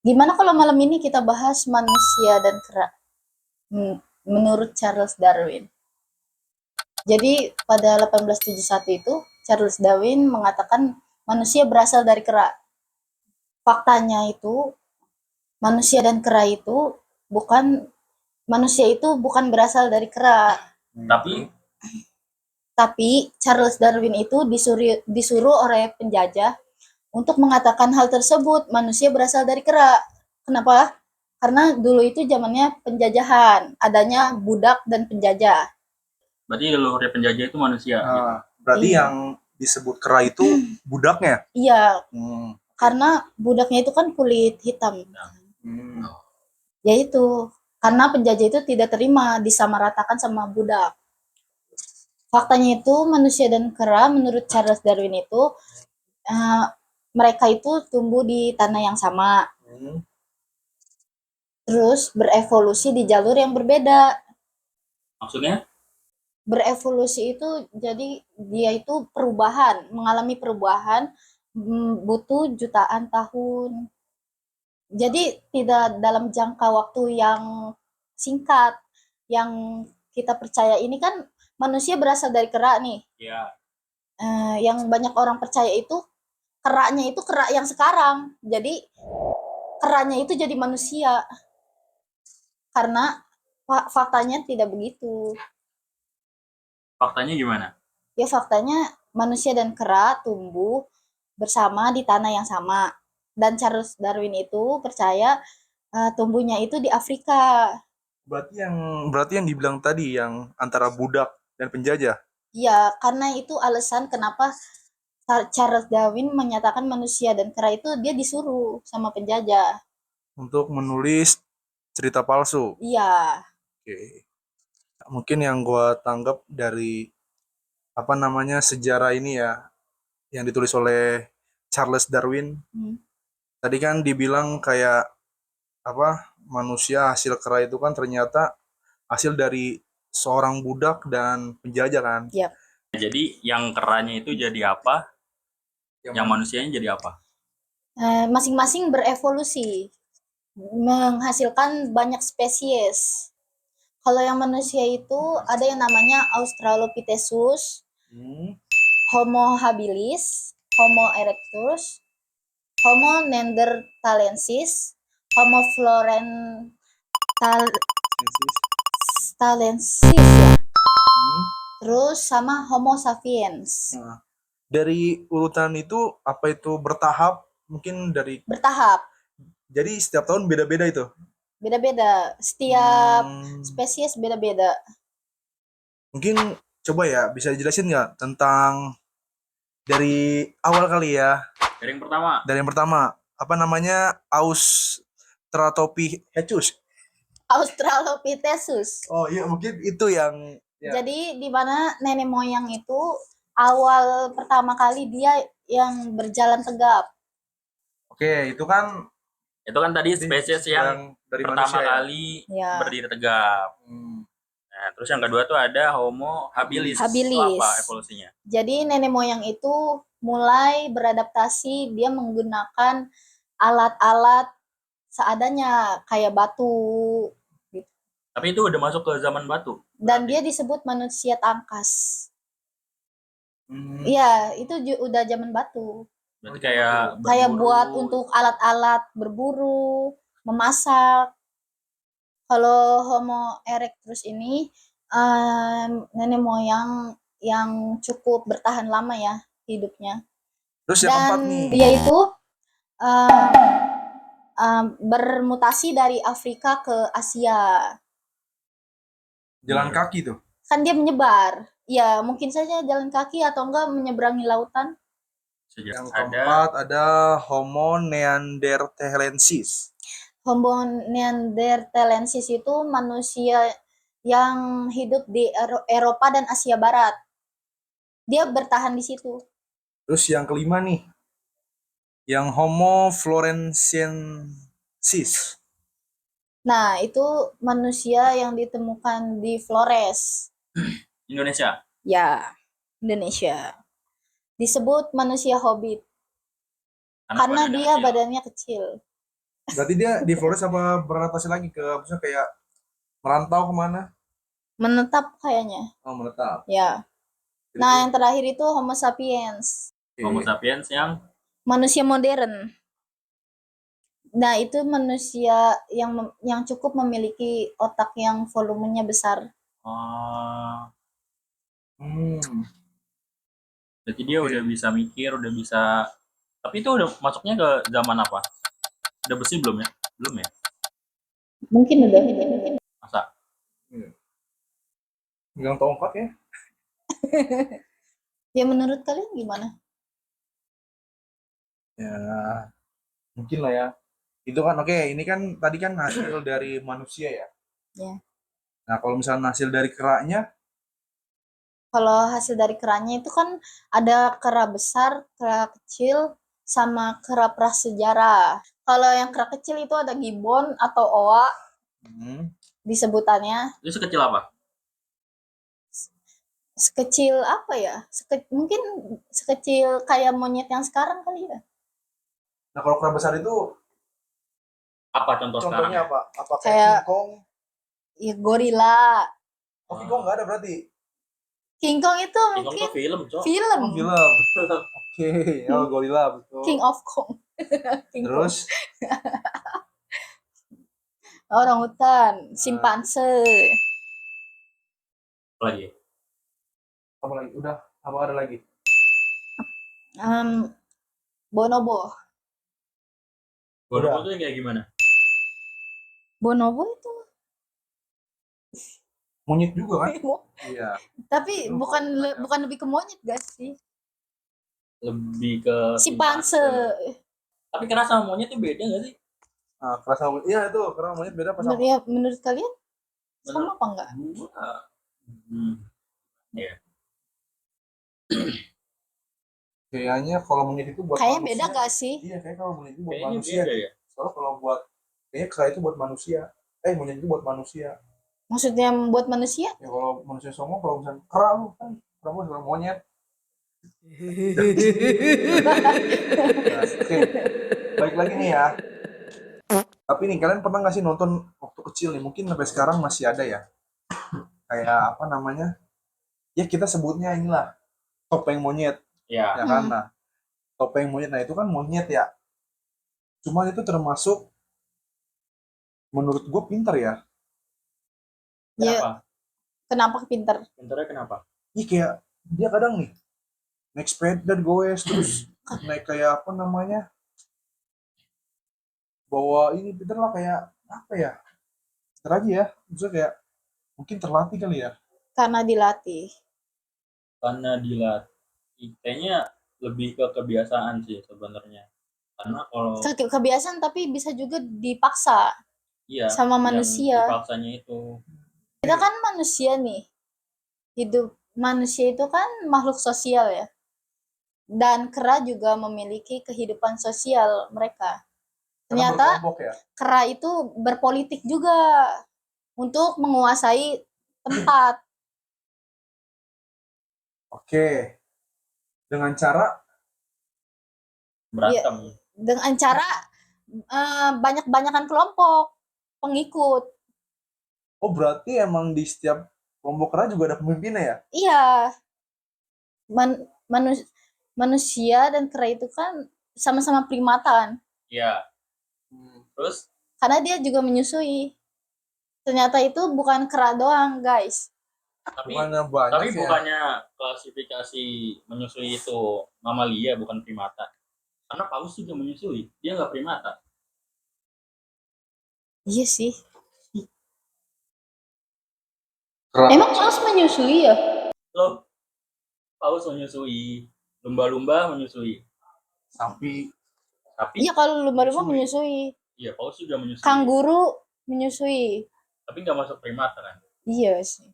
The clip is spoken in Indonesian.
Gimana kalau malam ini kita bahas manusia dan kera? Menurut Charles Darwin. Jadi pada 1871 itu Charles Darwin mengatakan manusia berasal dari kera. Faktanya itu manusia dan kera itu bukan manusia itu bukan berasal dari kera. Tapi Charles Darwin itu disuruh oleh penjajah untuk mengatakan hal tersebut, manusia berasal dari kera. Kenapa? Karena dulu itu zamannya penjajahan, adanya budak dan penjajah. Berarti leluhur penjajah itu manusia. Berarti iya. Yang disebut kera itu budaknya? Iya. Karena budaknya itu kan kulit hitam. Ya itu. Karena penjajah itu tidak terima disamaratakan sama budak. Faktanya itu manusia dan kera menurut Charles Darwin itu mereka itu tumbuh di tanah yang sama. Terus berevolusi di jalur yang berbeda. Maksudnya? Berevolusi itu jadi dia itu perubahan, mengalami perubahan butuh jutaan tahun. Jadi tidak dalam jangka waktu yang singkat. Yang kita percaya ini kan manusia berasal dari kera nih. Iya. Yang banyak orang percaya itu keranya itu kera yang sekarang. Jadi keranya itu jadi manusia. Karena faktanya tidak begitu. Faktanya gimana? Ya faktanya manusia dan kera tumbuh bersama di tanah yang sama. Dan Charles Darwin itu percaya tumbuhnya itu di Afrika. Berarti yang dibilang tadi yang antara budak dan penjajah. Iya, karena itu alasan kenapa Charles Darwin menyatakan manusia dan kera itu dia disuruh sama penjajah untuk menulis cerita palsu. Iya. Oke. Mungkin yang gue tanggap dari sejarah ini ya, yang ditulis oleh Charles Darwin. Tadi kan dibilang kayak manusia hasil kera itu kan ternyata hasil dari seorang budak dan penjajah kan. Yep. Jadi yang keranya itu jadi apa? Yang manusianya jadi apa? Masing-masing berevolusi menghasilkan banyak spesies. Kalau yang manusia itu ada yang namanya Australopithecus, Homo habilis, Homo erectus, Homo neanderthalensis, Homo florensalensis ya. Terus sama Homo sapiens. Dari urutan itu apa itu bertahap? Mungkin dari bertahap. Jadi setiap tahun beda-beda itu. Beda-beda. Setiap spesies beda-beda. Mungkin coba ya bisa dijelasin nggak tentang dari awal kali ya? Dari yang pertama. Dari yang pertama. Apa namanya? Australopithecus. Australopithecus. Oh iya, mungkin itu yang ya. Jadi di mana nenek moyang itu awal pertama kali dia yang berjalan tegap. Oke, itu kan tadi spesies yang dari pertama kali ya. Berdiri tegap. Nah, terus yang kedua tuh ada Homo habilis. Itu apa evolusinya? Jadi nenek moyang itu mulai beradaptasi, dia menggunakan alat-alat seadanya kayak batu. Gitu. Tapi itu udah masuk ke zaman batu. Dan dia disebut manusia tangkas. Iya, itu udah zaman batu. Berarti kayak buat untuk alat-alat berburu, memasak. Kalau Homo erectus ini nenek moyang yang cukup bertahan lama ya hidupnya. Terus yang keempat nih. Dia itu bermutasi dari Afrika ke Asia. Jalan kaki tuh. Kan dia menyebar. Ya mungkin saja jalan kaki atau enggak menyeberangi lautan. Yang keempat ada Homo neanderthalensis. Homo neanderthalensis itu manusia yang hidup di Eropa dan Asia Barat. Dia bertahan di situ. Terus yang kelima nih, yang Homo florensiensis. Nah, itu manusia yang ditemukan di Flores. Indonesia? Ya, Indonesia. Disebut manusia hobbit. Karena dia badannya kecil. Berarti dia di Flores apa beradaptasi lagi ke maksudnya kayak merantau kemana? Menetap kayaknya. Oh, menetap. Ya. Nah, yang terakhir itu Homo sapiens. Homo sapiens yang Manusia modern. Nah, itu manusia yang cukup memiliki otak yang volumenya besar. oh, Hmm. berarti dia udah bisa mikir, udah bisa. Tapi itu udah masuknya ke zaman apa? Udah besi belum ya? Belum ya? Mungkin udah. Masa? Megang tongkat ya? Ya menurut kalian gimana? Ya, mungkin lah ya. Itu kan oke, ini kan tadi kan hasil dari manusia ya. Ya. Nah, kalau misalnya hasil dari keraknya, Kalau hasil dari keranya itu kan ada kera besar, kera kecil, sama kera prasejarah. Kalau yang kera kecil itu ada gibbon atau oa disebutannya. Itu sekecil apa? Sekecil apa ya? Mungkin sekecil kayak monyet yang sekarang kali ya. nah kalau kera besar itu Apa contoh sekarang? contohnya apa? Apa kayak Kayak King Kong? ya, gorila. Oh, King Kong nggak ada berarti? King Kong itu King Kong mungkin tuh film, Cok. film. Oh, film. Oke, oh gorila betul. King of Kong. King Kong. Terus Orang hutan, simpanse. Apa lagi? apa lagi? Udah, apa ada lagi? Bonobo. Bonobo Udah. tuh yang kayak gimana? Bonobo itu Monyet juga kan? Iya. tapi bukan lebih ke monyet gak sih? Lebih ke Simpanse. Tapi kera sama monyet tuh beda gak sih? Nah, kera sama iya itu kera monyet beda apa sama? Menurut kalian sama apa enggak? Ya. Kayaknya kalau monyet itu buat Kayaknya manusia. beda gak sih? Iya, kayak kalau monyet itu buat Kayaknya manusia. beda ya. Soalnya kalau buat kayaknya kera itu buat manusia. Monyet itu buat manusia. Maksudnya membuat manusia? Ya kalau manusia songong kalau misalnya kera lu kan kera lu sebenarnya monyet. Nah, oke. Baik lagi nih ya. Tapi nih kalian pernah nggak sih nonton waktu kecil nih? Mungkin sampai sekarang masih ada ya. Kayak apa namanya? Ya kita sebutnya inilah topeng monyet. Ya. Ya kan? Nah, topeng monyet. Nah itu kan monyet ya. Cuman itu termasuk menurut gue pintar ya. Kenapa? Ya, kenapa pinter? Pintarnya kenapa? Iya kayak dia kadang nih naik sepeda goes terus naik kayak apa namanya bawa ini pintar lah kayak apa ya pintar aja ya maksudnya kayak mungkin terlatih kali ya. Karena dilatih. Karena dilatih. Kayaknya lebih ke kebiasaan sih sebenarnya. Karena kalau Kebiasaan tapi bisa juga dipaksa iya sama yang manusia. dipaksanya itu. Kita kan manusia nih. Hidup manusia itu kan makhluk sosial ya. Dan kera juga memiliki kehidupan sosial mereka. Ternyata ya? kera itu berpolitik juga untuk menguasai tempat. Oke. Dengan cara Berantem. Dengan cara banyak-banyakan kelompok pengikut. oh berarti emang di setiap kelompok kera juga ada pemimpinnya ya? Iya. Manusia dan kera itu kan sama-sama primata kan. Iya. Terus Karena dia juga menyusui. Ternyata itu bukan kera doang, guys. tapi Bukannya banyak tapi ya? bukannya klasifikasi menyusui itu mamalia bukan primata. Karena paus juga menyusui, dia nggak primata. Iya sih. Emang paus menyusui ya? Loh, paus menyusui, lumba-lumba menyusui, Sapi tapi Iya, kalau lumba-lumba menyusui. iya paus juga menyusui. Kanguru menyusui. Tapi nggak masuk primata kan? Iya sih.